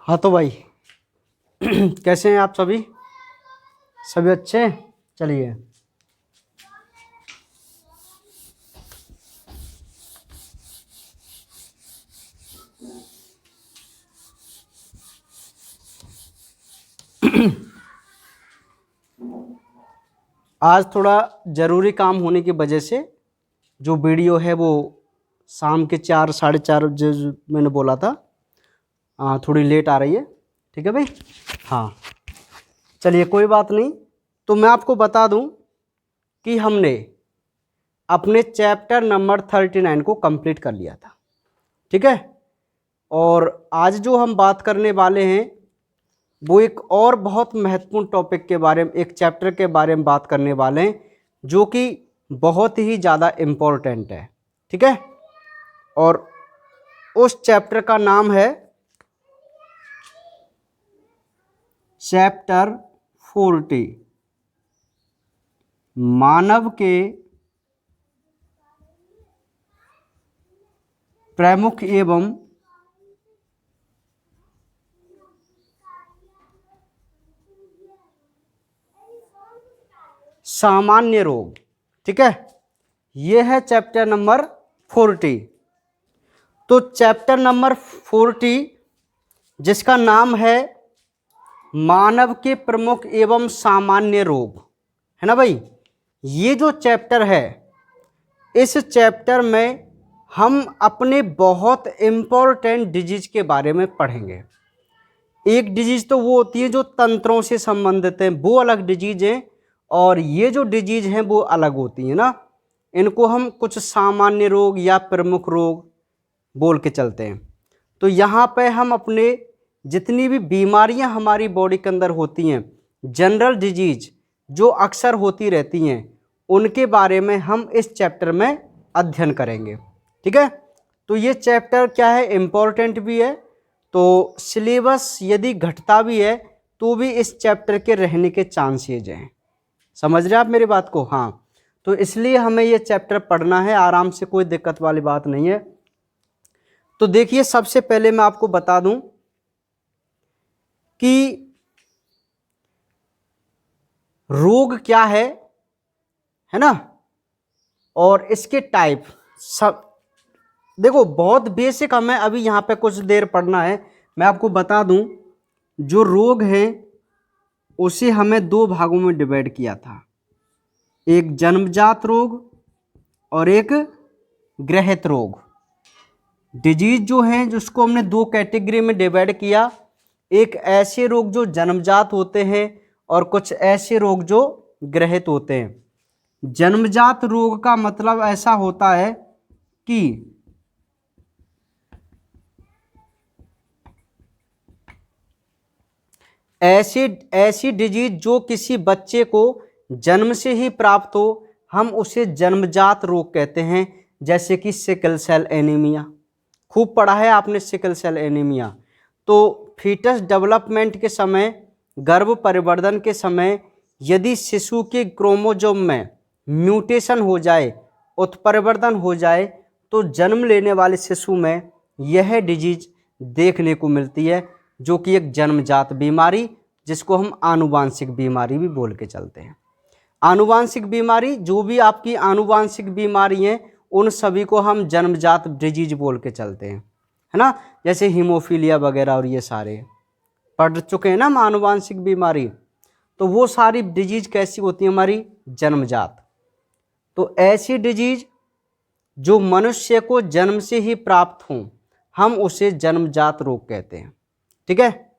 हाँ तो भाई कैसे हैं आप सभी? सभी अच्छे हैं? चलिए आज थोड़ा ज़रूरी काम होने की वजह से जो वीडियो है वो शाम के 4 साढ़े 4 जो मैंने बोला था थोड़ी लेट आ रही है। ठीक है भाई? हाँ चलिए कोई बात नहीं। तो मैं आपको बता दूं कि हमने अपने चैप्टर नंबर 39 को कंप्लीट कर लिया था। ठीक है? और आज जो हम बात करने वाले हैं वो एक और बहुत महत्वपूर्ण टॉपिक के बारे में, एक चैप्टर के बारे में बात करने वाले हैं जो कि बहुत ही ज़्यादा इम्पोर्टेंट है। ठीक है? और उस चैप्टर का नाम है चैप्टर 40 मानव के प्रमुख एवं सामान्य रोग। ठीक है? यह है चैप्टर नंबर 40। तो चैप्टर नंबर 40 जिसका नाम है मानव के प्रमुख एवं सामान्य रोग, है ना भाई? ये जो चैप्टर है, इस चैप्टर में हम अपने बहुत इम्पोर्टेंट डिजीज के बारे में पढ़ेंगे। एक डिजीज तो वो होती है जो तंत्रों से संबंधित है, वो अलग डिजीज है, और ये जो डिजीज हैं वो अलग होती है ना। इनको हम कुछ सामान्य रोग या प्रमुख रोग बोल के चलते हैं। तो यहाँ पे हम अपने जितनी भी बीमारियाँ हमारी बॉडी के अंदर होती हैं, जनरल डिजीज जो अक्सर होती रहती हैं, उनके बारे में हम इस चैप्टर में अध्ययन करेंगे। ठीक है? तो ये चैप्टर क्या है, इम्पोर्टेंट भी है। तो सिलेबस यदि घटता भी है तो भी इस चैप्टर के रहने के चांसेज हैं। समझ रहे हैं आप मेरी बात को? हाँ, तो इसलिए हमें ये चैप्टर पढ़ना है आराम से, कोई दिक्कत वाली बात नहीं है। तो देखिए, सबसे पहले मैं आपको बता दूं कि रोग क्या है ना, और इसके टाइप सब। देखो बहुत बेसिक हमें अभी यहाँ पे कुछ देर पढ़ना है। मैं आपको बता दूं, जो रोग हैं उसे हमें दो भागों में डिवाइड किया था, एक जन्मजात रोग और एक ग्रहित रोग। डिजीज जो हैं जिसको हमने दो कैटेगरी में डिवाइड किया, एक ऐसे रोग जो जन्मजात होते हैं और कुछ ऐसे रोग जो ग्रहित होते हैं। जन्मजात रोग का मतलब ऐसा होता है कि ऐसी डिजीज जो किसी बच्चे को जन्म से ही प्राप्त हो, हम उसे जन्मजात रोग कहते हैं। जैसे कि सिकल सेल एनीमिया, खूब पढ़ा है आपने सिकल सेल एनीमिया। तो फीटस डेवलपमेंट के समय, गर्भ परिवर्धन के समय यदि शिशु के क्रोमोसोम में म्यूटेशन हो जाए, उत्परिवर्तन हो जाए, तो जन्म लेने वाले शिशु में यह डिजीज देखने को मिलती है, जो कि एक जन्मजात बीमारी, जिसको हम आनुवांशिक बीमारी भी बोल के चलते हैं। आनुवांशिक बीमारी, जो भी आपकी आनुवांशिक बीमारी हैं, उन सभी को हम जन्मजात डिजीज बोल के चलते हैं, है ना। जैसे हीमोफीलिया वगैरह, और ये सारे पढ़ चुके हैं ना हम आनुवांशिक बीमारी। तो वो सारी डिजीज कैसी होती है हमारी, जन्मजात। तो ऐसी डिजीज जो मनुष्य को जन्म से ही प्राप्त हों, हम उसे जन्मजात रोग कहते हैं। ठीक है?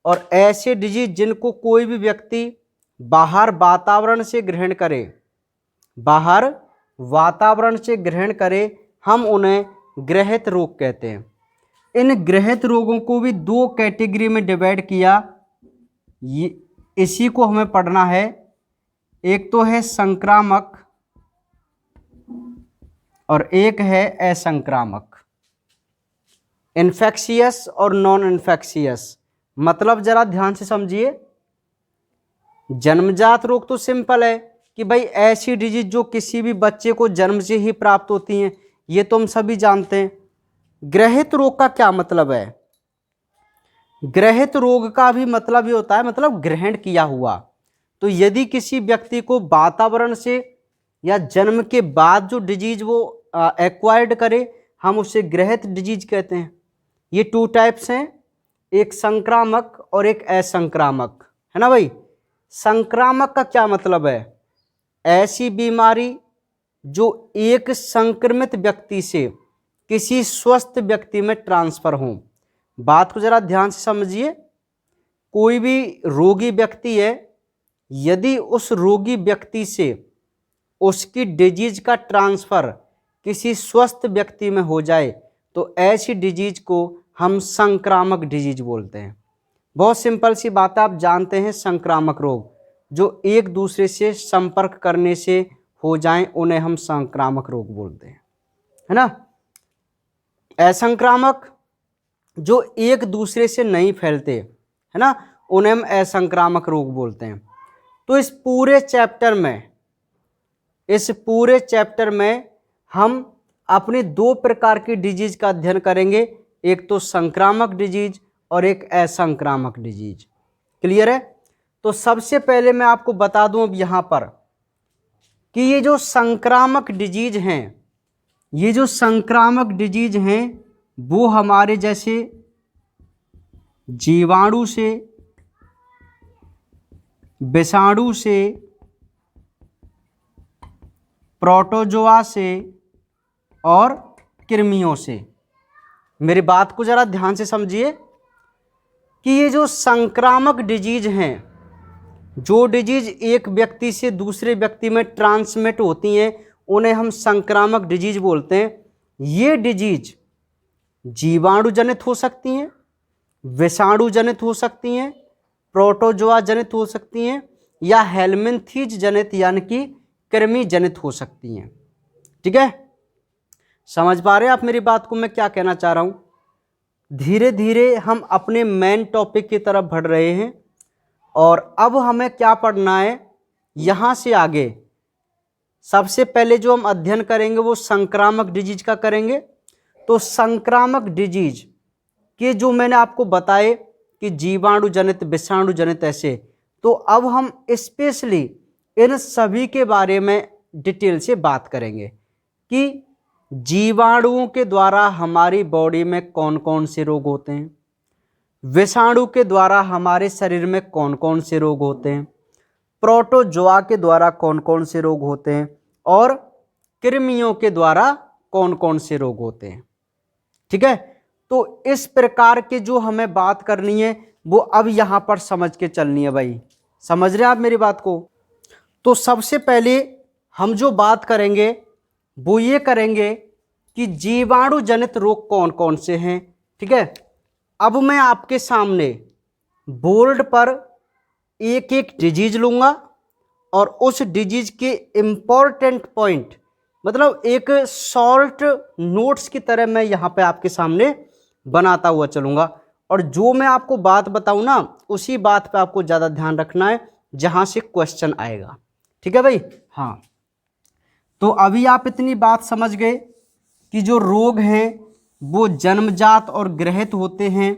और ऐसे डिजीज जिनको कोई भी व्यक्ति बाहर वातावरण से ग्रहण करे, बाहर वातावरण से ग्रहण करे, हम उन्हें ग्रहित रोग कहते हैं। इन ग्रहित रोगों को भी दो कैटेगरी में डिवाइड किया, इसी को हमें पढ़ना है। एक तो है संक्रामक और एक है असंक्रामक, इन्फेक्शियस और नॉन इन्फेक्शियस। मतलब जरा ध्यान से समझिए। जन्मजात रोग तो सिंपल है कि भाई ऐसी डिजीज जो किसी भी बच्चे को जन्म से ही प्राप्त होती हैं, ये तो हम सभी जानते हैं। ग्रहित रोग का क्या मतलब है? ग्रहित रोग का भी मतलब ये होता है मतलब ग्रहण किया हुआ। तो यदि किसी व्यक्ति को वातावरण से या जन्म के बाद जो डिजीज वो एक्वायर्ड करे, हम उसे ग्रहित डिजीज कहते हैं। ये 2 टाइप्स हैं, एक संक्रामक और एक असंक्रामक, है ना भाई। संक्रामक का क्या मतलब है? ऐसी बीमारी जो एक संक्रमित व्यक्ति से किसी स्वस्थ व्यक्ति में ट्रांसफर हो। बात को जरा ध्यान से समझिए। कोई भी रोगी व्यक्ति है, यदि उस रोगी व्यक्ति से उसकी डिजीज का ट्रांसफर किसी स्वस्थ व्यक्ति में हो जाए तो ऐसी डिजीज को हम संक्रामक डिजीज बोलते हैं। बहुत सिंपल सी बात है, आप जानते हैं संक्रामक रोग जो एक दूसरे से संपर्क करने से हो जाएं उन्हें हम संक्रामक रोग बोलते हैं, है ना। असंक्रामक जो एक दूसरे से नहीं फैलते, है ना, उन्हें हम असंक्रामक रोग बोलते हैं। तो इस पूरे चैप्टर में हम अपने 2 प्रकार की डिजीज का अध्ययन करेंगे, एक तो संक्रामक डिजीज और एक असंक्रामक डिजीज। क्लियर है? तो सबसे पहले मैं आपको बता दूं अब यहाँ पर कि ये जो संक्रामक डिजीज हैं, वो हमारे जैसे जीवाणु से, विषाणु से, प्रोटोजोआ से और कृमियों से। मेरी बात को जरा ध्यान से समझिए कि ये जो संक्रामक डिजीज हैं, जो डिजीज एक व्यक्ति से दूसरे व्यक्ति में ट्रांसमिट होती हैं, उन्हें हम संक्रामक डिजीज बोलते हैं। ये डिजीज जीवाणु जनित हो सकती हैं, विषाणु जनित हो सकती हैं, प्रोटोजोआ जनित हो सकती हैं या हेलमिंथीज जनित यानी कि कृमि जनित हो सकती हैं। ठीक है, समझ पा रहे हैं आप मेरी बात को, मैं क्या कहना चाह रहा हूं। धीरे धीरे हम अपने मेन टॉपिक की तरफ बढ़ रहे हैं और अब हमें क्या पढ़ना है यहां से आगे। सबसे पहले जो हम अध्ययन करेंगे वो संक्रामक डिजीज का करेंगे। तो संक्रामक डिजीज के जो मैंने आपको बताए कि जीवाणु जनित, विषाणु जनित, ऐसे, तो अब हम स्पेशली इन सभी के बारे में डिटेल से बात करेंगे कि जीवाणुओं के द्वारा हमारी बॉडी में कौन कौन से रोग होते हैं, विषाणु के द्वारा हमारे शरीर में कौन कौन से रोग होते हैं, प्रोटोजोआ के द्वारा कौन कौन से रोग होते हैं और कृमियों के द्वारा कौन कौन से रोग होते हैं। ठीक है, तो इस प्रकार के जो हमें बात करनी है वो अब यहां पर समझ के चलनी है भाई। समझ रहे हैं आप मेरी बात को? तो सबसे पहले हम जो बात करेंगे वो ये करेंगे कि जीवाणु जनित रोग कौन कौन से हैं। ठीक है, अब मैं आपके सामने बोर्ड पर एक एक डिजीज लूंगा और उस डिजीज के इंपॉर्टेंट पॉइंट, मतलब एक शॉर्ट नोट्स की तरह मैं यहाँ पे आपके सामने बनाता हुआ चलूंगा और जो मैं आपको बात बताऊं ना उसी बात पे आपको ज़्यादा ध्यान रखना है जहाँ से क्वेश्चन आएगा। ठीक है भाई? हाँ, तो अभी आप इतनी बात समझ गए कि जो रोग हैं वो जन्मजात और ग्रहित होते हैं।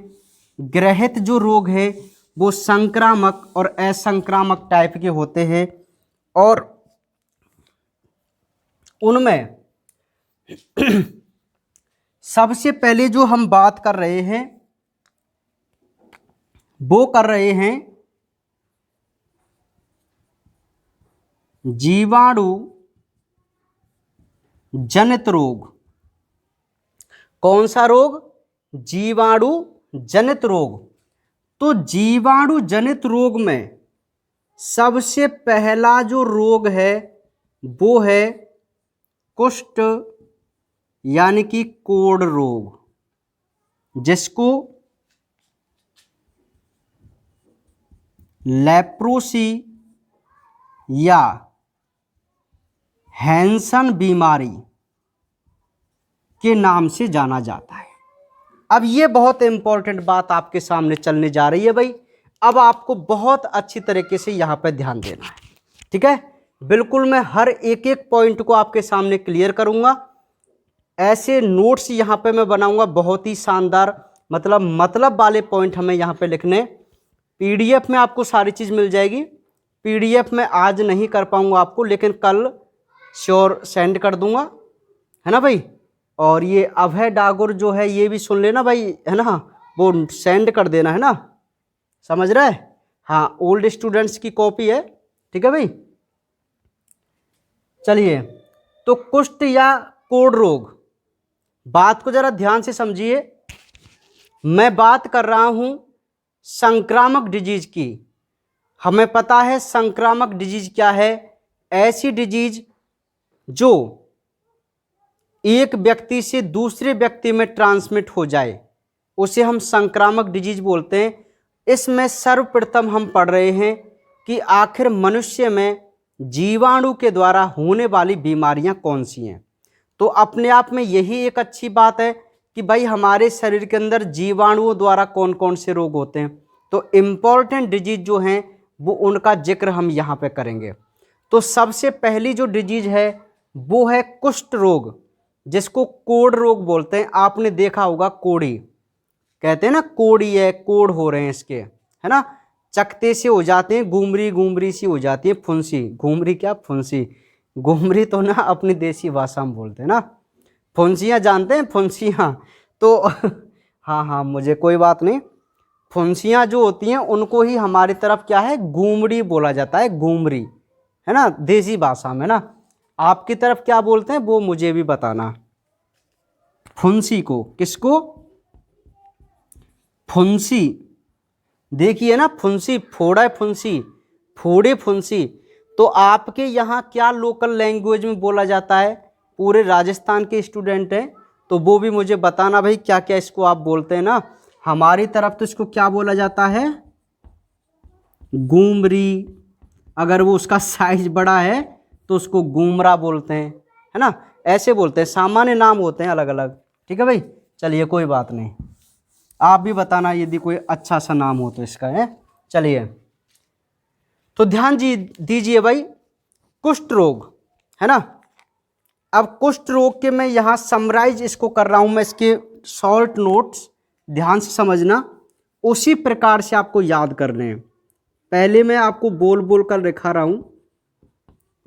ग्रहित जो रोग है वो संक्रामक और असंक्रामक टाइप के होते हैं और उनमें सबसे पहले जो हम बात कर रहे हैं वो कर रहे हैं जीवाणु जनित रोग। कौन सा रोग? जीवाणु जनित रोग। तो जीवाणु जनित रोग में सबसे पहला जो रोग है वो है कुष्ठ यानी कि कोढ़ रोग, जिसको लेप्रोसी या हैंसन बीमारी के नाम से जाना जाता है। अब ये बहुत इंपॉर्टेंट बात आपके सामने चलने जा रही है भाई। अब आपको बहुत अच्छी तरीके से यहाँ पे ध्यान देना है। ठीक है, बिल्कुल मैं हर एक एक पॉइंट को आपके सामने क्लियर करूँगा। ऐसे नोट्स यहाँ पे मैं बनाऊँगा बहुत ही शानदार मतलब वाले पॉइंट हमें यहाँ पे लिखने। पीडीएफ में आपको सारी चीज़ मिल जाएगी। पीडीएफ में आज नहीं कर पाऊँगा आपको, लेकिन कल श्योर सेंड कर दूँगा, है ना भाई। और ये अभय डागुर जो है ये भी सुन लेना भाई, है ना, वो सेंड कर देना, है ना, समझ रहा है। हाँ, ओल्ड स्टूडेंट्स की कॉपी है, ठीक है भाई। चलिए, तो कुष्ठ या कोढ़ रोग, बात को जरा ध्यान से समझिए। मैं बात कर रहा हूं संक्रामक डिजीज की। हमें पता है संक्रामक डिजीज क्या है। ऐसी डिजीज जो एक व्यक्ति से दूसरे व्यक्ति में ट्रांसमिट हो जाए उसे हम संक्रामक डिजीज बोलते हैं। इसमें सर्वप्रथम हम पढ़ रहे हैं कि आखिर मनुष्य में जीवाणु के द्वारा होने वाली बीमारियां कौन सी हैं। तो अपने आप में यही एक अच्छी बात है कि भाई हमारे शरीर के अंदर जीवाणुओं द्वारा कौन कौन से रोग होते हैं। तो इम्पॉर्टेंट डिजीज जो हैं वो उनका जिक्र हम यहाँ पे करेंगे। तो सबसे पहली जो डिजीज है वो है कुष्ठ रोग, जिसको कोढ़ रोग बोलते हैं। आपने देखा होगा कोढ़ी, कहते हैं ना, कोढ़ी है, कोढ़ हो रहे हैं इसके, है ना, चकते से हो जाते हैं, घूमरी घूमरी सी हो जाती है, फुंसी, घूमरी क्या फुंसी, घूमरी तो ना अपनी देसी भाषा में बोलते हैं ना, फुंसियाँ जानते हैं, फुंसियाँ तो हाँ हाँ, मुझे कोई बात नहीं। फुंसियाँ जो होती हैं उनको ही हमारी तरफ क्या है, घूमरी बोला जाता है, घूमरी, है ना, देसी भाषा में ना। आपकी तरफ क्या बोलते हैं वो मुझे भी बताना। फुंसी को, किसको, फुंसी, देखिए ना, फुंसी, फोड़ा फुंसी, फोड़े फुंसी। तो आपके यहाँ क्या लोकल लैंग्वेज में बोला जाता है, पूरे राजस्थान के स्टूडेंट हैं तो वो भी मुझे बताना भाई क्या क्या इसको आप बोलते हैं ना। हमारी तरफ तो इसको क्या बोला जाता है, घूमरी। अगर वो उसका साइज बड़ा है तो उसको घूमरा बोलते हैं, है ना, ऐसे बोलते हैं, सामान्य नाम होते हैं अलग अलग, ठीक है भाई। चलिए कोई बात नहीं, आप भी बताना यदि कोई अच्छा सा नाम हो तो इसका है। चलिए, तो ध्यान दीजिए भाई, कुष्ठ रोग, है ना। अब कुष्ठ रोग के मैं यहाँ समराइज इसको कर रहा हूँ, मैं इसके शॉर्ट नोट्स, ध्यान से समझना, उसी प्रकार से आपको याद करने हैं। पहले मैं आपको बोल बोल कर दिखा रहा हूँ।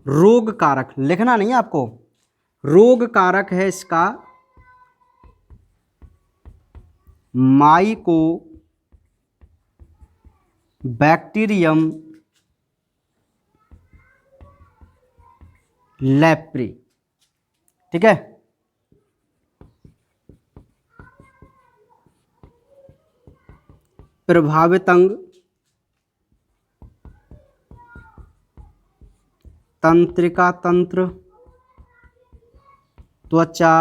रोग कारक लिखना नहीं है आपको। रोग कारक है इसका माइको बैक्टीरियम लेप्री, ठीक है। प्रभावित अंग तंत्रिका तंत्र, त्वचा,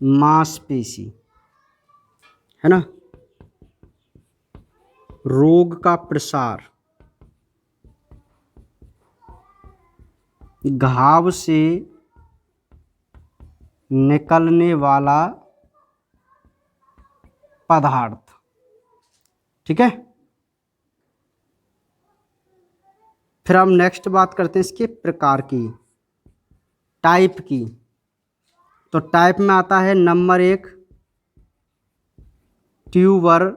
मांसपेशी, है ना। रोग का प्रसार घाव से निकलने वाला पदार्थ, ठीक है। फिर हम नेक्स्ट बात करते हैं इसके प्रकार की, टाइप की। तो टाइप में आता है नंबर 1 ट्यूबर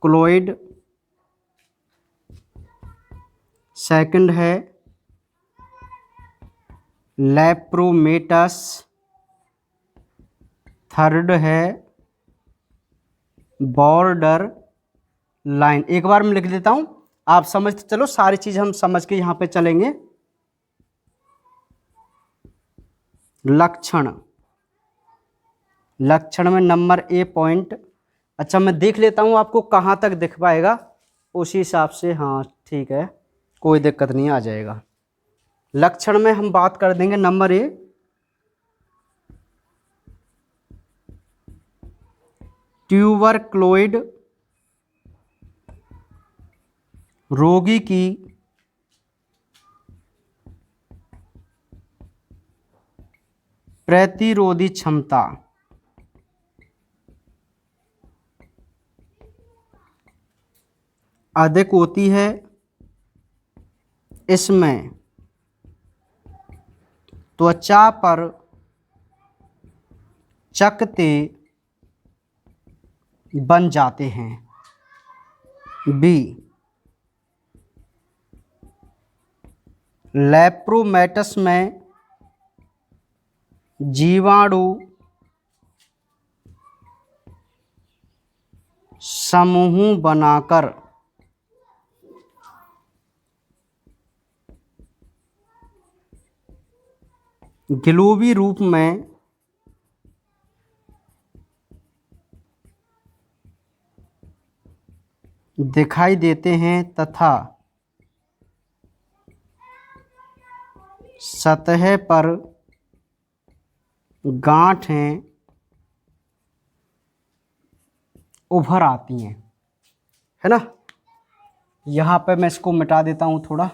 क्लोइड, सेकंड है लेप्रोमेटस, थर्ड है बॉर्डर लाइन। एक बार मैं लिख देता हूं, आप समझते चलो, सारी चीज हम समझ के यहां पे चलेंगे। लक्षण, लक्षण में नंबर ए पॉइंट, अच्छा मैं देख लेता हूं आपको कहां तक दिख पाएगा, उसी हिसाब से, हाँ ठीक है, कोई दिक्कत नहीं, आ जाएगा। लक्षण में हम बात कर देंगे नंबर ए, ट्यूबरक्लोइड रोगी की प्रतिरोधी क्षमता अधिक होती है, इसमें त्वचा पर चकत्ते बन जाते हैं। बी, लेप्रोमेटस में जीवाणु समूह बनाकर ग्लोबी रूप में दिखाई देते हैं तथा सतह पर गांठें उभर आती हैं, है ना। यहाँ पे मैं इसको मिटा देता हूँ थोड़ा,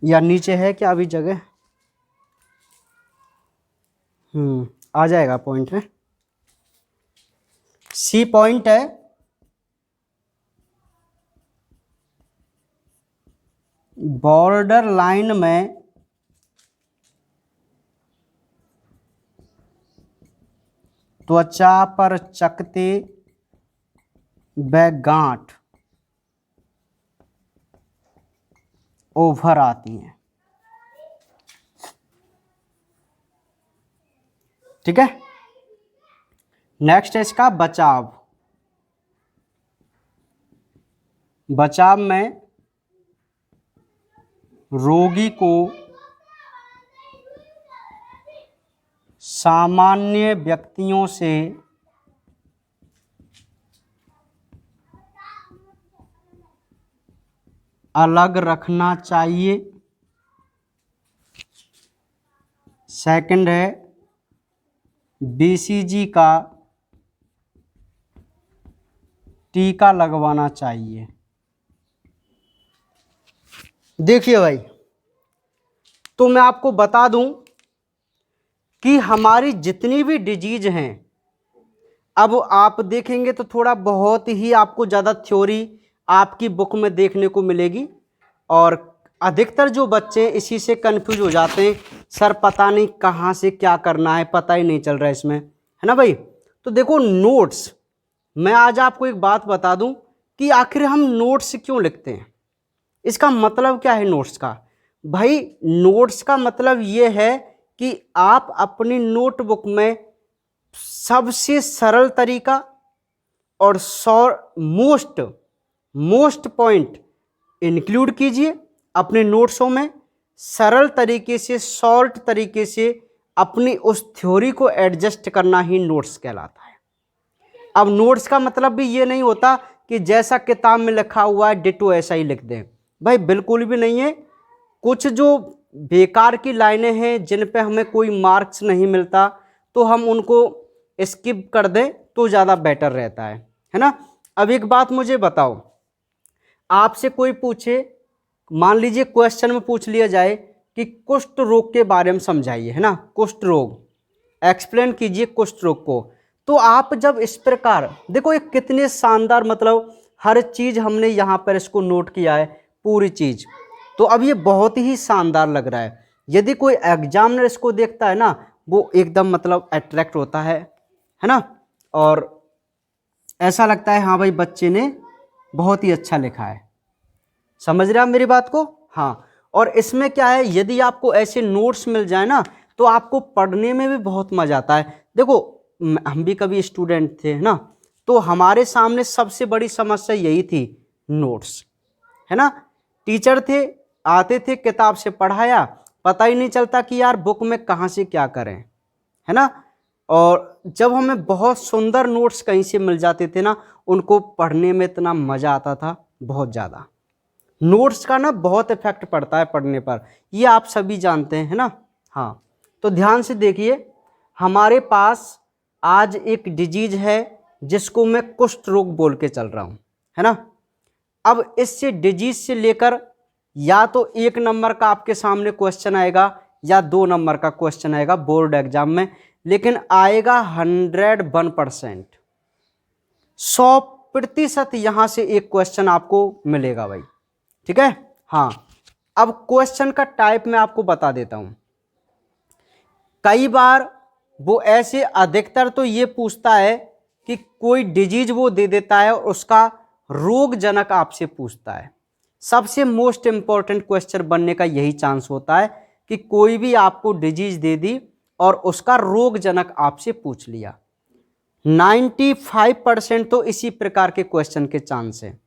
या नीचे है क्या अभी जगह? आ जाएगा पॉइंट है। सी पॉइंट है, बॉर्डर लाइन में त्वचा पर चकत्ते व गांठ उभर आती हैं। ठीक है। नेक्स्ट है इसका बचाव। बचाव में रोगी को सामान्य व्यक्तियों से अलग रखना चाहिए। सेकंड है बीसीजी का टीका लगवाना चाहिए। देखिए भाई, तो मैं आपको बता दूं कि हमारी जितनी भी डिजीज हैं, अब आप देखेंगे तो थोड़ा बहुत ही आपको ज़्यादा थ्योरी आपकी बुक में देखने को मिलेगी, और अधिकतर जो बच्चे इसी से कंफ्यूज हो जाते हैं, सर पता नहीं कहाँ से क्या करना है, पता ही नहीं चल रहा है इसमें, है ना भाई। तो देखो नोट्स, मैं आज आपको एक बात बता दूं कि आखिर हम नोट्स क्यों लिखते हैं, इसका मतलब क्या है नोट्स का। भाई नोट्स का मतलब ये है कि आप अपनी नोटबुक में सबसे सरल तरीका और मोस्ट पॉइंट इंक्लूड कीजिए अपने नोट्सों में, सरल तरीके से, शॉर्ट तरीके से अपनी उस थ्योरी को एडजस्ट करना ही नोट्स कहलाता है। अब नोट्स का मतलब भी ये नहीं होता कि जैसा किताब में लिखा हुआ है डिटो ऐसा ही लिख दें, भाई बिल्कुल भी नहीं है। कुछ जो बेकार की लाइनें हैं जिन पे हमें कोई मार्क्स नहीं मिलता, तो हम उनको स्किप कर दें तो ज़्यादा बेटर रहता है ना। अब एक बात मुझे बताओ, आपसे कोई पूछे, मान लीजिए क्वेश्चन में पूछ लिया जाए कि कुष्ठ रोग के बारे में समझाइए, है ना, कुष्ठ रोग एक्सप्लेन कीजिए कुष्ठ रोग को, तो आप जब इस प्रकार देखो, एक कितने शानदार, मतलब हर चीज़ हमने यहाँ पर इसको नोट किया है पूरी चीज़, तो अब ये बहुत ही शानदार लग रहा है। यदि कोई एग्जामिनर इसको देखता है ना, वो एकदम मतलब अट्रैक्ट होता है ना, और ऐसा लगता है हाँ भाई बच्चे ने बहुत ही अच्छा लिखा है। समझ रहे आप मेरी बात को? हाँ। और इसमें क्या है, यदि आपको ऐसे नोट्स मिल जाए ना, तो आपको पढ़ने में भी बहुत मजा आता है। देखो हम भी कभी स्टूडेंट थे ना, तो हमारे सामने सबसे बड़ी समस्या यही थी, नोट्स, है ना। टीचर थे, आते थे, किताब से पढ़ाया, पता ही नहीं चलता कि यार बुक में कहाँ से क्या करें, है ना। और जब हमें बहुत सुंदर नोट्स कहीं से मिल जाते थे ना, उनको पढ़ने में इतना मज़ा आता था, बहुत ज़्यादा। नोट्स का ना बहुत इफेक्ट पड़ता है पढ़ने पर, ये आप सभी जानते हैं, है ना। हाँ, तो ध्यान से देखिए, हमारे पास आज एक डिजीज है जिसको मैं कुष्ठ रोग बोल के चल रहा हूँ, है ना। अब इससे डिजीज से लेकर या तो 1 नंबर का आपके सामने क्वेश्चन आएगा या 2 नंबर का क्वेश्चन आएगा बोर्ड एग्जाम में, लेकिन आएगा 101%, 100% यहाँ से एक क्वेश्चन आपको मिलेगा भाई, ठीक है। हाँ, अब क्वेश्चन का टाइप मैं आपको बता देता हूँ। कई बार वो ऐसे अधिकतर तो ये पूछता है कि कोई डिजीज वो दे देता है और उसका रोग जनक आपसे पूछता है। सबसे मोस्ट इंपॉर्टेंट क्वेश्चन बनने का यही चांस होता है कि कोई भी आपको डिजीज दे दी और उसका रोग जनक आपसे पूछ लिया। 95% तो इसी प्रकार के क्वेश्चन के चांस है।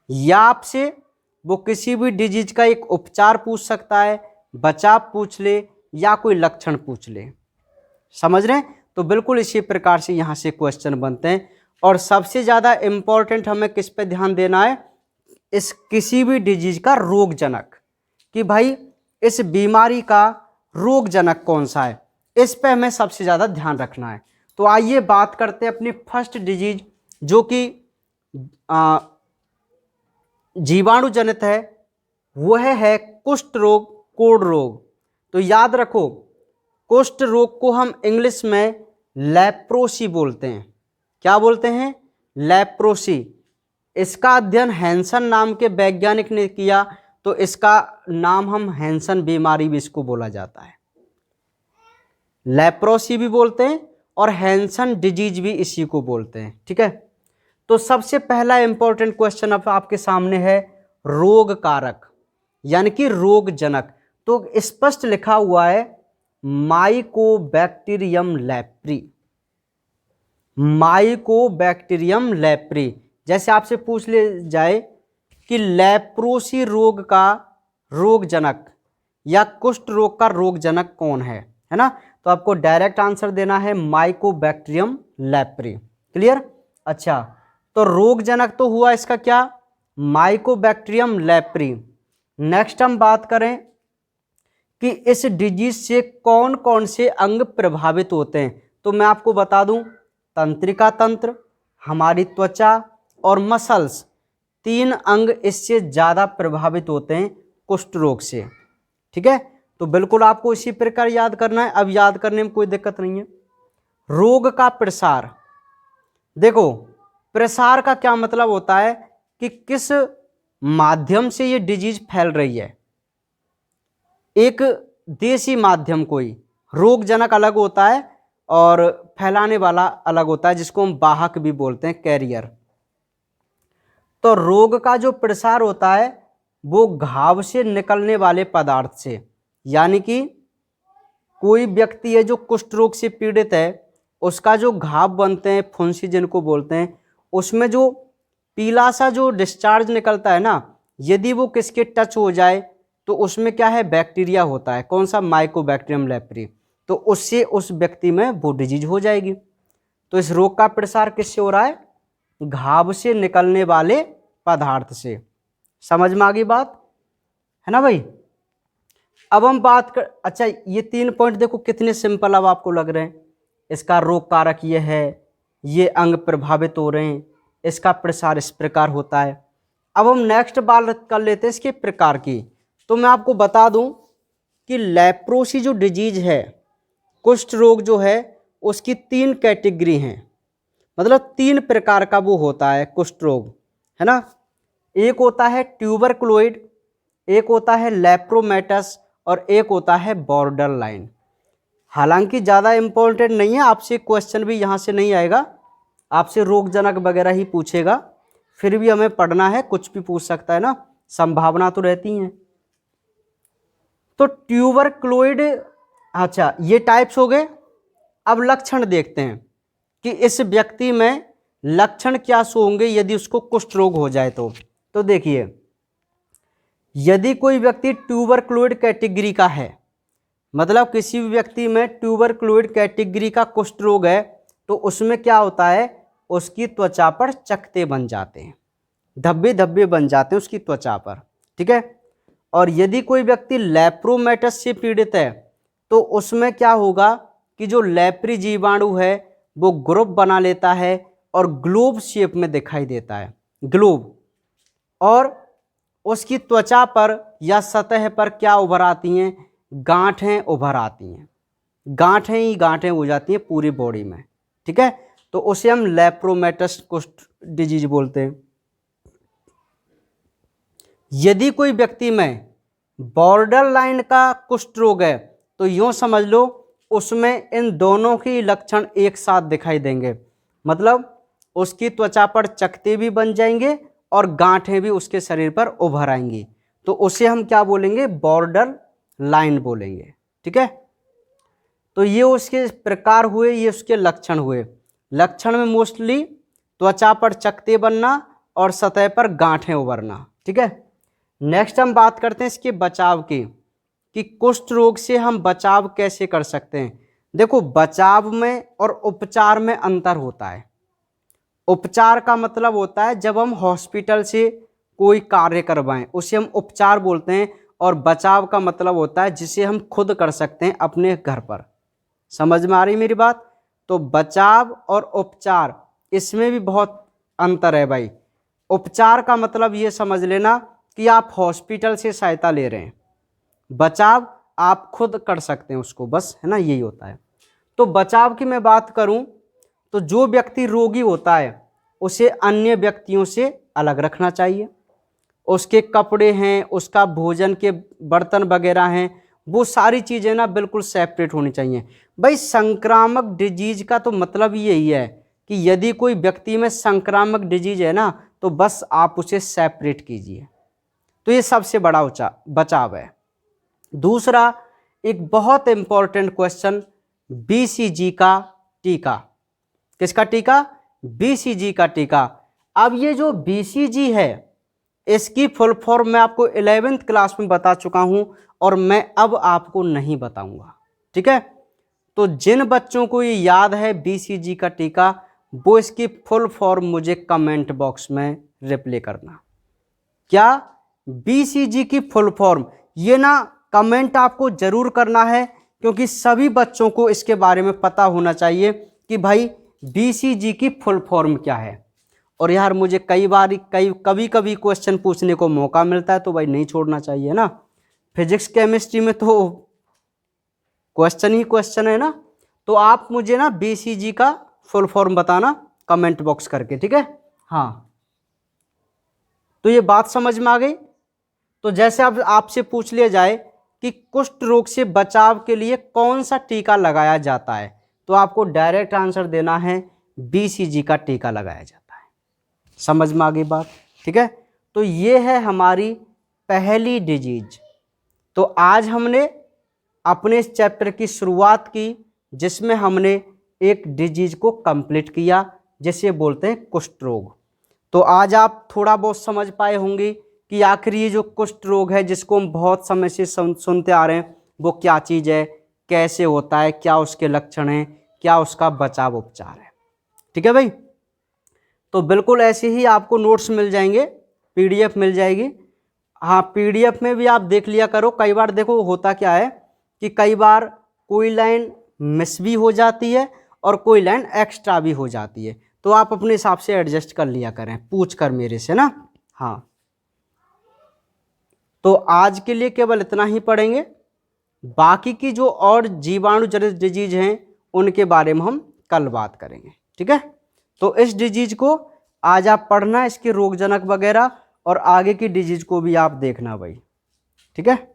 या आपसे वो किसी भी डिजीज का एक उपचार पूछ सकता है, बचाव पूछ ले, या कोई लक्षण पूछ ले। समझ रहे हैं? तो बिल्कुल इसी प्रकार से यहाँ से क्वेश्चन बनते हैं। और सबसे ज़्यादा इंपॉर्टेंट हमें किस पे ध्यान देना है? इस किसी भी डिजीज का रोग जनक, कि भाई इस बीमारी का रोग जनक कौन सा है, इस पे हमें सबसे ज़्यादा ध्यान रखना है। तो आइए बात करते हैं अपनी फर्स्ट डिजीज, जो कि जीवाणु जनित है, वह है कुष्ठ रोग, कोढ़ रोग। तो याद रखो, कुष्ठ रोग को हम इंग्लिश में लेप्रोसी बोलते हैं। क्या बोलते हैं? लेप्रोसी। इसका अध्ययन हैंसन नाम के वैज्ञानिक ने किया, तो इसका नाम हम हैंसन बीमारी भी इसको बोला जाता है। लेप्रोसी भी बोलते हैं और हैंसन डिजीज भी इसी को बोलते हैं। ठीक है, तो सबसे पहला इंपॉर्टेंट क्वेश्चन अब आपके सामने है रोग कारक, यानी कि रोग जनक। तो स्पष्ट लिखा हुआ है माइकोबैक्टीरियम लेप्री। Mycobacterium leprae. जैसे आपसे पूछ ले जाए कि लेप्रोसी रोग का रोग जनक या कुष्ठ रोग का रोग जनक कौन है ना? तो आपको डायरेक्ट आंसर देना है माइकोबैक्टीरियम लेप्री। क्लियर? अच्छा, तो रोग जनक तो हुआ इसका क्या? Mycobacterium leprae. नेक्स्ट हम बात करें कि इस डिजीज से कौन कौन से अंग प्रभावित होते हैं। तो मैं आपको बता दूं, तंत्रिका तंत्र, हमारी त्वचा और मसल्स, 3 अंग इससे ज़्यादा प्रभावित होते हैं कुष्ठ रोग से। ठीक है, तो बिल्कुल आपको इसी प्रकार याद करना है। अब याद करने में कोई दिक्कत नहीं है। रोग का प्रसार, देखो प्रसार का क्या मतलब होता है कि किस माध्यम से ये डिजीज फैल रही है। एक देशी माध्यम, कोई रोग जनक अलग होता है और फैलाने वाला अलग होता है, जिसको हम वाहक भी बोलते हैं, कैरियर। तो रोग का जो प्रसार होता है वो घाव से निकलने वाले पदार्थ से, यानी कि कोई व्यक्ति है जो कुष्ठ रोग से पीड़ित है, उसका जो घाव बनते हैं, फुंसी जिनको बोलते हैं, उसमें जो पीला सा जो डिस्चार्ज निकलता है ना, यदि वो किसके टच हो जाए तो उसमें क्या है? बैक्टीरिया होता है। कौन सा? Mycobacterium leprae. तो उससे उस व्यक्ति में वो डिजीज हो जाएगी। तो इस रोग का प्रसार किससे हो रहा है? घाव से निकलने वाले पदार्थ से। समझ में आ गई बात, है ना भाई? अब हम बात कर, अच्छा ये 3 पॉइंट देखो कितने सिंपल अब आपको लग रहे हैं। इसका रोग कारक ये है, ये अंग प्रभावित हो रहे हैं, इसका प्रसार इस प्रकार होता है। अब हम नेक्स्ट बात कर लेते हैं इसके प्रकार की। तो मैं आपको बता दूं कि लेप्रोसी जो डिजीज है, कुष्ठ रोग जो है, उसकी 3 कैटेगरी हैं। मतलब 3 प्रकार का वो होता है कुष्ठ रोग, है ना? एक होता है ट्यूबरकुलोइड, एक होता है लेप्रोमेटस और एक होता है बॉर्डर लाइन। हालांकि ज़्यादा इंपॉर्टेंट नहीं है, आपसे क्वेश्चन भी यहाँ से नहीं आएगा, आपसे रोग जनक वगैरह ही पूछेगा। फिर भी हमें पढ़ना है, कुछ भी पूछ सकता है ना, संभावना तो रहती है। तो ट्यूबरकुलोइड, अच्छा ये टाइप्स हो गए। अब लक्षण देखते हैं कि इस व्यक्ति में लक्षण क्या सो होंगे यदि उसको कुष्ठ रोग हो जाए तो देखिए, यदि कोई व्यक्ति ट्यूबरकुलोइड कैटेगरी का है, मतलब किसी भी व्यक्ति में ट्यूबरकुलोइड कैटेगरी का कुष्ठ रोग है, तो उसमें क्या होता है? उसकी त्वचा पर चकत्ते बन जाते हैं, धब्बे धब्बे बन जाते हैं उसकी त्वचा पर। ठीक है, और यदि कोई व्यक्ति लेप्रोमेटस से पीड़ित है, तो उसमें क्या होगा कि जो लेप्री जीवाणु है वो ग्रुप बना लेता है और ग्लोब शेप में दिखाई देता है, ग्लोब। और उसकी त्वचा पर या सतह पर क्या उभर आती हैं? गांठें उभर आती हैं, गांठें ही गांठें हो जाती हैं पूरी बॉडी में। ठीक है, तो उसे हम लेप्रोमेटस कुष्ठ डिजीज बोलते हैं। यदि कोई व्यक्ति में बॉर्डर लाइन का कुष्ठ रोग है, तो यूं समझ लो उसमें इन दोनों के लक्षण एक साथ दिखाई देंगे, मतलब उसकी त्वचा पर चकत्ते भी बन जाएंगे और गांठें भी उसके शरीर पर उभर आएंगी, तो उसे हम क्या बोलेंगे, बॉर्डर लाइन बोलेंगे। ठीक है, तो ये उसके प्रकार हुए, ये उसके लक्षण हुए। लक्षण में मोस्टली त्वचा पर चकत्ते बनना और सतह पर गांठें उभरना। ठीक है, नेक्स्ट हम बात करते हैं इसके बचाव की, कि कुष्ठ रोग से हम बचाव कैसे कर सकते हैं। देखो, बचाव में और उपचार में अंतर होता है। उपचार का मतलब होता है जब हम हॉस्पिटल से कोई कार्य करवाएं, उसे हम उपचार बोलते हैं, और बचाव का मतलब होता है जिसे हम खुद कर सकते हैं अपने घर पर। समझ में आ रही मेरी बात? तो बचाव और उपचार, इसमें भी बहुत अंतर है भाई। उपचार का मतलब ये समझ लेना कि आप हॉस्पिटल से सहायता ले रहे हैं, बचाव आप खुद कर सकते हैं उसको, बस, है ना, यही होता है। तो बचाव की मैं बात करूं तो जो व्यक्ति रोगी होता है उसे अन्य व्यक्तियों से अलग रखना चाहिए। उसके कपड़े हैं, उसका भोजन के बर्तन वगैरह हैं, वो सारी चीज़ें ना बिल्कुल सेपरेट होनी चाहिए। भाई, संक्रामक डिजीज का तो मतलब यही है कि यदि कोई व्यक्ति में संक्रामक डिजीज है ना, तो बस आप उसे सेपरेट कीजिए। तो ये सबसे बड़ा बचाव है। दूसरा, एक बहुत इंपॉर्टेंट क्वेश्चन, बीसीजी का टीका। किसका टीका? बीसीजी का टीका। अब ये जो बीसीजी है, इसकी फुल फॉर्म मैं आपको 11वीं क्लास में बता चुका हूं और मैं अब आपको नहीं बताऊंगा। ठीक है, तो जिन बच्चों को ये याद है बीसीजी का टीका, वो इसकी फुल फॉर्म मुझे कमेंट बॉक्स में रिप्लाई करना। क्या? बीसीजी की फुल फॉर्म, ये ना कमेंट आपको जरूर करना है, क्योंकि सभी बच्चों को इसके बारे में पता होना चाहिए कि भाई बीसीजी की फुल फॉर्म क्या है। और यार, मुझे कभी कभी क्वेश्चन पूछने को मौका मिलता है, तो भाई नहीं छोड़ना चाहिए ना। फिजिक्स केमिस्ट्री में तो क्वेश्चन ही क्वेश्चन है ना। तो आप मुझे ना बीसीजी का फुल फॉर्म बताना कमेंट बॉक्स करके, ठीक है? हाँ, तो ये बात समझ में आ गई। तो जैसे अब आपसे पूछ लिया जाए कि कुष्ठ रोग से बचाव के लिए कौन सा टीका लगाया जाता है, तो आपको डायरेक्ट आंसर देना है, बीसीजी का टीका लगाया जाता है। समझ में आ गई बात? ठीक है, तो ये है हमारी पहली डिजीज। तो आज हमने अपने इस चैप्टर की शुरुआत की, जिसमें हमने एक डिजीज को कंप्लीट किया, जिसे बोलते हैं कुष्ठ रोग। तो आज आप थोड़ा बहुत समझ पाए होंगे कि आखिर ये जो कुष्ठ रोग है, जिसको हम बहुत समय से सुनते आ रहे हैं, वो क्या चीज़ है, कैसे होता है, क्या उसके लक्षण हैं, क्या उसका बचाव उपचार है। ठीक है भाई? तो बिल्कुल ऐसे ही आपको नोट्स मिल जाएंगे, पीडीएफ मिल जाएगी। हाँ, पीडीएफ में भी आप देख लिया करो। कई बार देखो होता क्या है कि कई बार कोई लाइन मिस भी हो जाती है और कोई लाइन एक्स्ट्रा भी हो जाती है, तो आप अपने हिसाब से एडजस्ट कर लिया करें, पूछ कर मेरे से ना। हाँ, तो आज के लिए केवल इतना ही पढ़ेंगे। बाकी की जो और जीवाणु जनित डिजीज हैं, उनके बारे में हम कल बात करेंगे। ठीक है, तो इस डिजीज को आज आप पढ़ना, इसके रोगजनक वगैरह, और आगे की डिजीज को भी आप देखना भाई। ठीक है।